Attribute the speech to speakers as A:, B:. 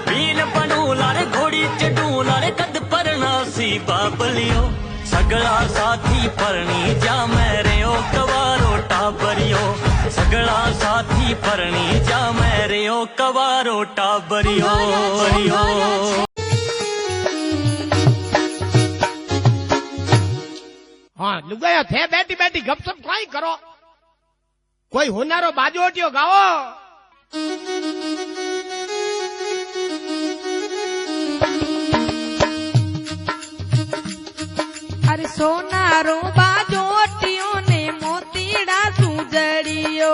A: Been बनू लारे घोड़ी चढ़ू लारे कद परना सी बाबलियो सगला साथी परणी जा मेरे ओ कवारो टाबरियो सगला साथी परणी जा मेरे ओ कवारो टाबरियो।
B: हाँ लुगाया थे बैठी बैठी गपसप काई करो कोई हुनारो बाजोटियो गाओ।
C: अरे सोनारो बाजोटियो ने मोतीड़ा सुजड़ियो